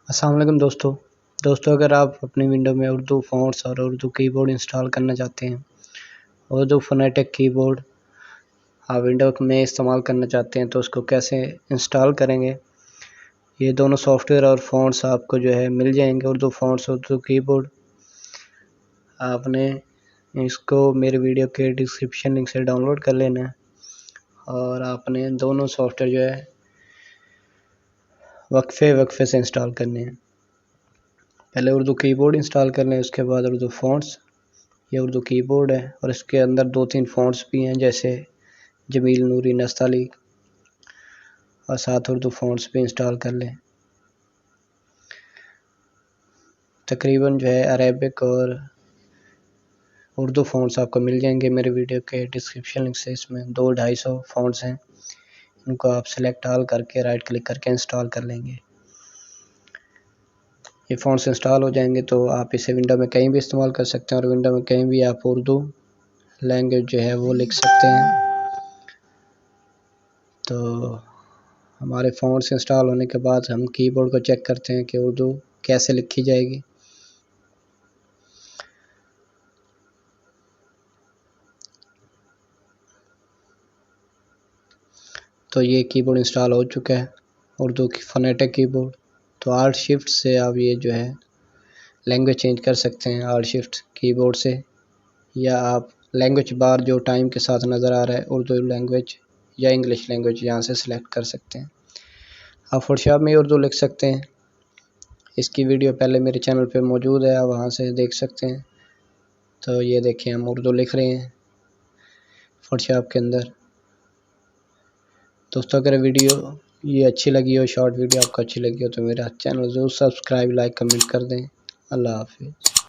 अस्सलाम वालेकुम दोस्तों अगर आप अपनी विंडो में उर्दू फ़ॉन्ट्स और उर्दू कीबोर्ड इंस्टॉल करना चाहते हैं, उर्दू फ़ोनेटिक कीबोर्ड आप विंडो में इस्तेमाल करना चाहते हैं तो उसको कैसे इंस्टॉल करेंगे। ये दोनों सॉफ्टवेयर और फ़ॉन्ट्स आपको जो है मिल जाएंगे, उर्दू फ़ॉन्ट्स उर्दू कीबोर्ड। आपने इसको मेरे वीडियो के डिस्क्रिप्शन लिंक से डाउनलोड कर लेना है और आपने दोनों सॉफ्टवेयर जो है वक्फे से इंस्टॉल करने हैं। पहले उर्दू कीबोर्ड इंस्टॉल कर लें, उसके बाद उर्दू फ़ॉन्ट्स। ये उर्दू कीबोर्ड है और इसके अंदर 2-3 फ़ॉन्ट्स भी हैं, जैसे जमील नूरी नस्ताली, और साथ उर्दू फ़ॉन्ट्स भी इंस्टॉल कर लें। तकरीबन जो है अरेबिक और उर्दू फ़ॉन्ट्स आपको मिल जाएंगे मेरे वीडियो के डिस्क्रिप्शन लिंक से। इसमें 200-250 फ़ॉन्ट्स हैं, इनको आप सेलेक्ट ऑल करके राइट क्लिक करके इंस्टॉल कर लेंगे। ये फ़ॉन्ट्स इंस्टॉल हो जाएंगे तो आप इसे विंडो में कहीं भी इस्तेमाल कर सकते हैं और विंडो में कहीं भी आप उर्दू लैंग्वेज जो है वो लिख सकते हैं। तो हमारे फ़ॉन्ट्स इंस्टॉल होने के बाद हम कीबोर्ड को चेक करते हैं कि उर्दू कैसे लिखी जाएगी। तो ये कीबोर्ड इंस्टॉल हो चुका है, उर्दू की फ़ोनेटिक कीबोर्ड। तो आल्ट शिफ्ट से आप ये जो है लैंग्वेज चेंज कर सकते हैं आल्ट शिफ्ट कीबोर्ड से, या आप लैंग्वेज बार जो टाइम के साथ नज़र आ रहा है उर्दू लैंग्वेज या इंग्लिश लैंग्वेज यहाँ से सिलेक्ट कर सकते हैं। आप फ़ोटोशॉप में उर्दू लिख सकते हैं, इसकी वीडियो पहले मेरे चैनल पे मौजूद है, आप वहाँ से देख सकते हैं। तो ये देखें हम उर्दू लिख रहे हैं फ़ोटोशॉप के अंदर। दोस्तों अगर वीडियो ये अच्छी लगी हो, शॉर्ट वीडियो आपको अच्छी लगी हो तो मेरा चैनल ज़रूर सब्सक्राइब लाइक कमेंट कर दें। अल्लाह हाफ़िज़।